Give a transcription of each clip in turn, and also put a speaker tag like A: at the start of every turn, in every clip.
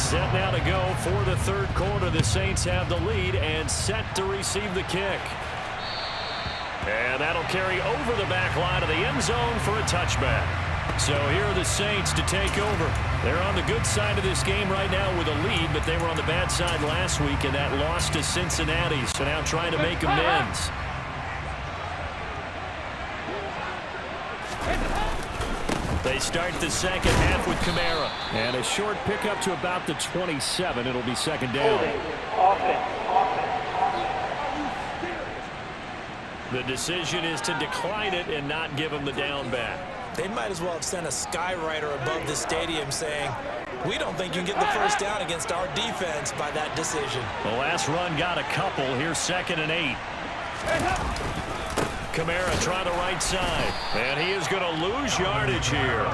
A: Set now to go for the third quarter. The Saints have the lead and set to receive the kick. And that'll carry over the back line of the end zone for a touchback. So here are the Saints to take over. They're on the good side of this game right now with a lead, but they were on the bad side last week in that loss to Cincinnati. So now trying to make amends. They start the second half with Kamara. And a short pickup to about the 27. It'll be second down. The decision is to decline it and not give him the down back.
B: They might as well have sent a skywriter above the stadium saying, we don't think you can get the first down against our defense by that decision.
A: The last run got a couple. Here's 2nd and 8. Kamara trying the right side. And he is going to lose yardage here.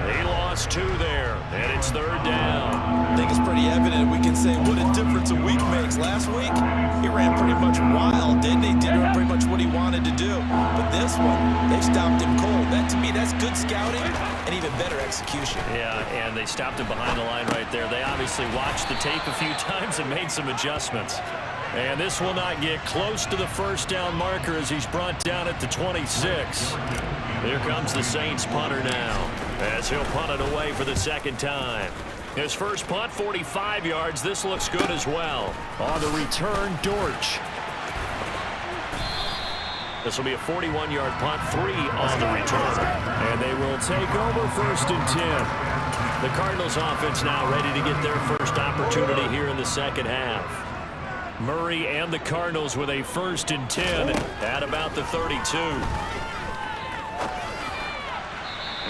A: He lost 2 there. And it's 3rd down.
B: I think it's pretty evident we can say what a difference a week makes. Last week, he ran pretty much wild, didn't he? Did pretty much what he wanted to do. But this one, they stopped him cold. That, to me, that's good scouting and even better execution.
A: Yeah, and they stopped him behind the line right there. They obviously watched the tape a few times and made some adjustments. And this will not get close to the first down marker as he's brought down at the 26. Here comes the Saints punter now as he'll punt it away for the second time. His first punt, 45 yards. This looks good as well. On the return, Dortch. This will be a 41-yard punt, 3 on the return. And they will take over 1st and 10. The Cardinals offense now ready to get their first opportunity here in the second half. Murray and the Cardinals with a 1st and 10 at about the 32.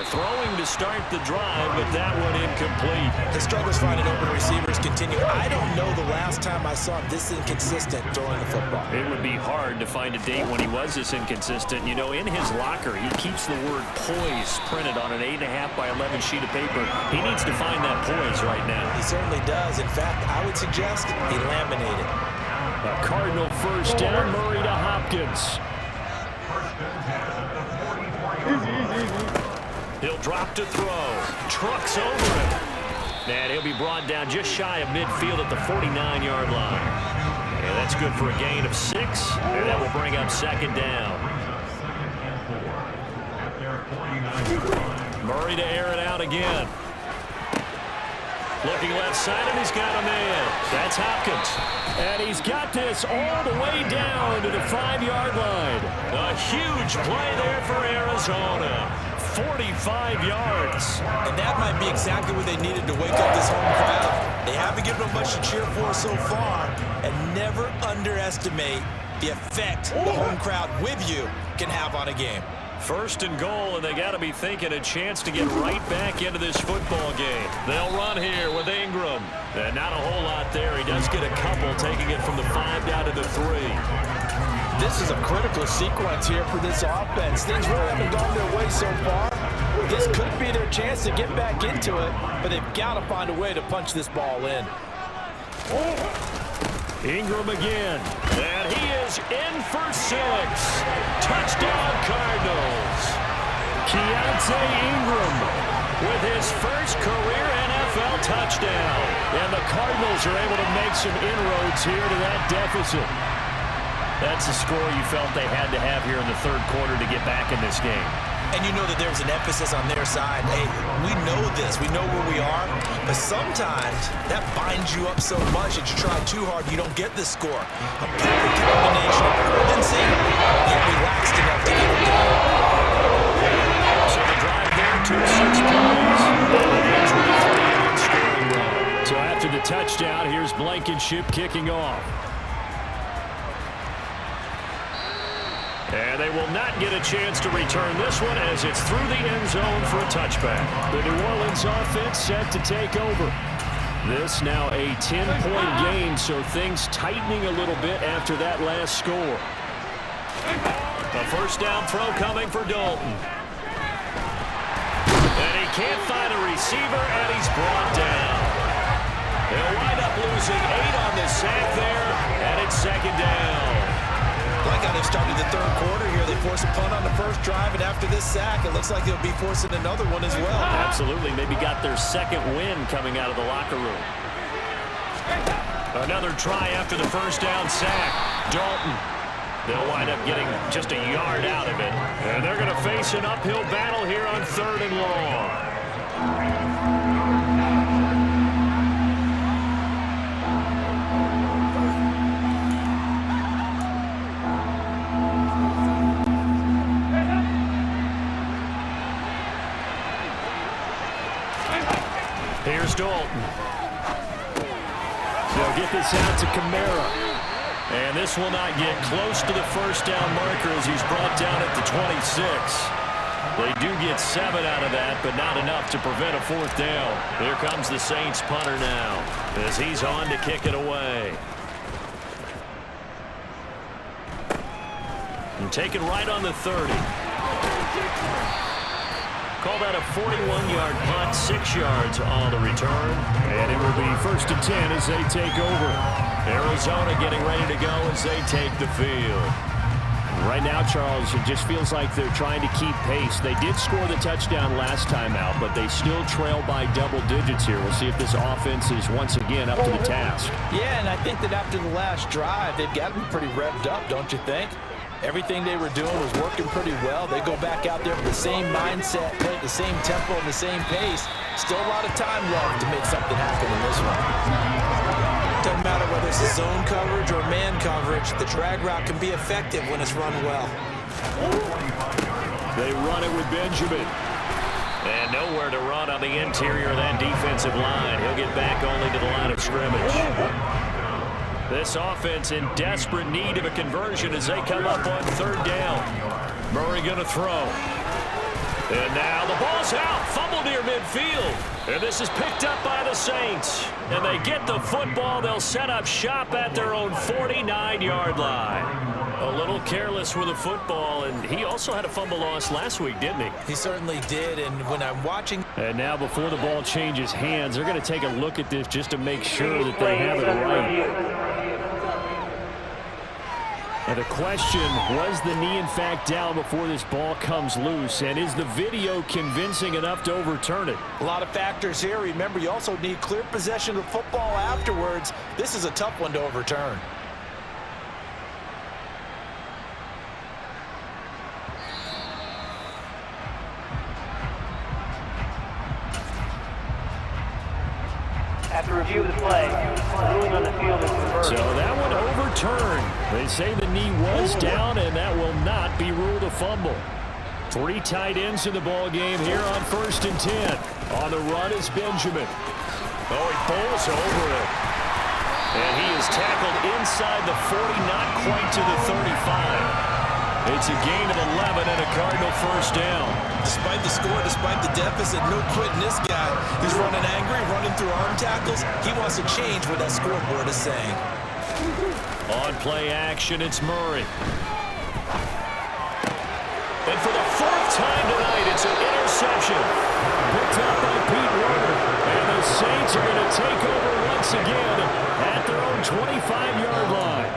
A: Throwing to start the drive, but that one incomplete.
B: The struggles finding open receivers continue. I don't know the last time I saw him this inconsistent throwing the football.
A: It would be hard to find a date when he was this inconsistent. You know, in his locker, he keeps the word poise printed on an 8.5 by 11 sheet of paper. He needs to find that poise right now.
B: He certainly does. In fact, I would suggest he laminated.
A: A Cardinal first down, Murray to Hopkins. He'll drop to throw. Trucks over him. And he'll be brought down just shy of midfield at the 49-yard line. And that's good for a gain of 6. And that will bring up 2nd down. Murray to air it out again. Looking left side, and he's got a man. That's Hopkins. And he's got this all the way down to the 5-yard line. A huge play there for Arizona. 45 yards.
B: And that might be exactly what they needed to wake up this home crowd. They haven't given them much to cheer for so far. And never underestimate the effect the home crowd with you can have on a game.
A: 1st and goal, and they got to be thinking a chance to get right back into this football game. They'll run here with Ingram. And not a whole lot there. He does get a couple, taking it from the 5 down to the 3.
B: This is a critical sequence here for this offense. Things really haven't gone their way so far. This could be their chance to get back into it, but they've got to find a way to punch this ball in.
A: Ingram again, and he is in for 6. Touchdown, Cardinals. Keontae Ingram with his first career NFL touchdown. And the Cardinals are able to make some inroads here to that deficit. That's a score you felt they had to have here in the 3rd quarter to get back in this game.
B: And you know that there's an emphasis on their side. Hey, we know this. We know where we are. But sometimes that binds you up so much that you try too hard, you don't get the score. A perfect combination of urgency, yet relaxed enough to get it done.
A: So the drive there, 2-6 plays. Ends with a 3-run scoring run. So after the touchdown, here's Blankenship kicking off. And they will not get a chance to return this one as it's through the end zone for a touchback. The New Orleans offense set to take over. This now a 10-point game, so things tightening a little bit after that last score. A first down throw coming for Dalton. And he can't find a receiver, and he's brought down. They'll wind up losing 8 on the sack there, and it's 2nd down.
B: Like how they've started the 3rd quarter here, they forced force a punt on the first drive, and after this sack, it looks like they'll be forcing another one as well.
A: Absolutely. Maybe got their second win coming out of the locker room. Another try after the first down sack. Dalton. They'll wind up getting just a yard out of it. And they're going to face an uphill battle here on 3rd and long. Here's Dalton. They'll get this out to Kamara. And this will not get close to the first down marker as he's brought down at the 26. They do get 7 out of that, but not enough to prevent a 4th down. Here comes the Saints punter now as he's on to kick it away. And taken right on the 30. Call that a 41-yard punt, 6 yards on the return. And it will be 1st and 10 as they take over. Arizona getting ready to go as they take the field.
C: Right now, Charles, it just feels like they're trying to keep pace. They did score the touchdown last time out, but they still trail by double digits here. We'll see if this offense is once again up to the task.
B: Yeah, and I think that after the last drive, they've got to be pretty revved up, don't you think? Everything they were doing was working pretty well. They go back out there with the same mindset, play at the same tempo and the same pace. Still a lot of time left to make something happen in this one. Doesn't matter whether it's zone coverage or man coverage, the drag route can be effective when it's run well.
A: They run it with Benjamin. And nowhere to run on the interior of that defensive line. He'll get back only to the line of scrimmage. This offense in desperate need of a conversion as they come up on 3rd down. Murray going to throw. And now the ball's out. Fumble near midfield. And this is picked up by the Saints. And they get the football. They'll set up shop at their own 49-yard line. A little careless with the football. And he also had a fumble loss last week, didn't he?
B: He certainly did. And when I'm watching...
C: And now before the ball changes hands, they're going to take a look at this just to make sure that they have it right. And the question, was the knee in fact down before this ball comes loose? And is the video convincing enough to overturn it?
B: A lot of factors here. Remember, you also need clear possession of football afterwards. This is a tough one to overturn.
D: After review of the play, ruling on the field is reversed.
A: So that one overturned. They say the knee was down, and that will not be ruled a fumble. 3 tight ends in the ball game here on 1st and 10. On the run is Benjamin. Oh, he bowls over it. And he is tackled inside the 40, not quite to the 35. It's a gain of 11 and a Cardinal 1st down.
B: Despite the score, despite the deficit, no quitting this guy. He's running angry, running through arm tackles. He wants to change what that scoreboard is saying.
A: On play action, it's Murray. And for the 4th time tonight, it's an interception. Picked up by Pete Werner. And the Saints are going to take over once again at their own 25-yard line.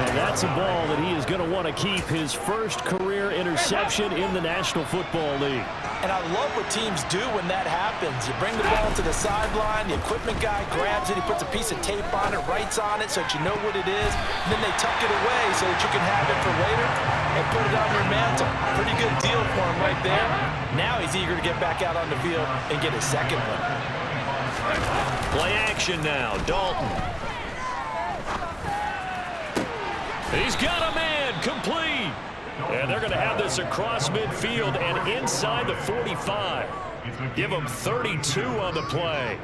A: And that's a ball that he is going to want to keep, his first career interception in the National Football League.
B: And I love what teams do when that happens. You bring the ball to the sideline, the equipment guy grabs it, he puts a piece of tape on it, writes on it so that you know what it is, and then they tuck it away so that you can have it for later and put it on your mantle. Pretty good deal for him right there. Now he's eager to get back out on the field and get his second one.
A: Play action now, Dalton. He's got a man, complete. And they're going to have this across midfield and inside the 45. Give them 32 on the play.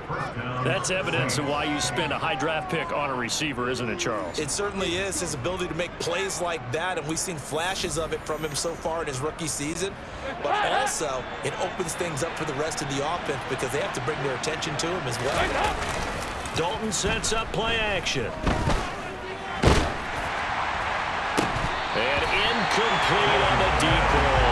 A: That's evidence of why you spend a high draft pick on a receiver, isn't it, Charles?
B: It certainly is, his ability to make plays like that, and we've seen flashes of it from him so far in his rookie season. But also, it opens things up for the rest of the offense because they have to bring their attention to him as well.
A: Dalton sets up play action. And incomplete on the deep ball.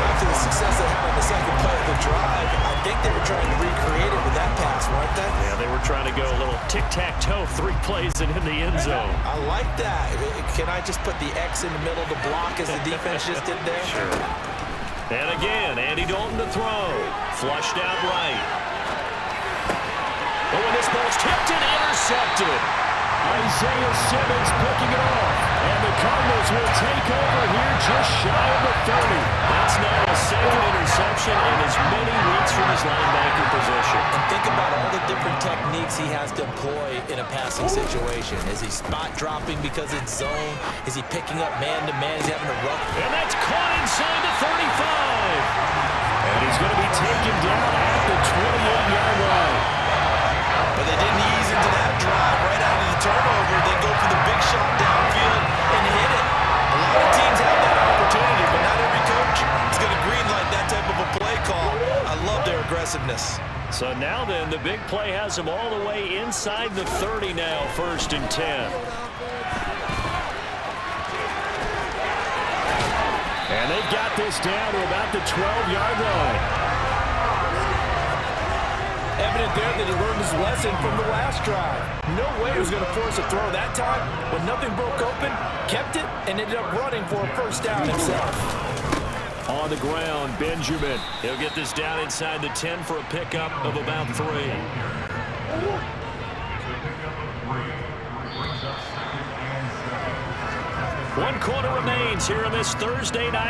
A: After
B: the success they had on the second play of the drive, I think they were trying to recreate it with that pass, weren't Okay.
A: Yeah, they were trying to go a little tic-tac-toe, 3 plays and in the end zone.
B: I like that. Can I just put the X in the middle of the block as the defense just did there?
A: Sure. And again, Andy Dalton to throw. Flushed out right. Oh, and this ball's tipped and intercepted.
C: Isaiah Simmons picking it off. And the Cardinals will take over here just shy of the 30.
A: That's now a second interception in as many weeks from his linebacker position.
B: And think about all the different techniques he has to employ in a passing situation. Is he spot dropping because it's zone? Is he picking up man-to-man? Is he having to run?
A: And that's caught inside the 35.
C: And he's going to be taken down at the 28-yard line.
B: But they didn't ease into that drive right out of the turnover. They go for the big shot downfield and hit it. A lot of teams have that opportunity, but not every coach is going to greenlight that type of a play call. I love their aggressiveness.
A: So now then, the big play has him all the way inside the 30 now, 1st and 10.
C: And they've got this down to about the 12-yard line.
B: Evident there that he learned his lesson from the last drive. No way he was going to force a throw that time. When nothing broke open, kept it, and ended up running for a first down himself.
C: On the ground, Benjamin.
A: He'll get this down inside the 10 for a pickup of about 3. 1 quarter remains here in this Thursday night.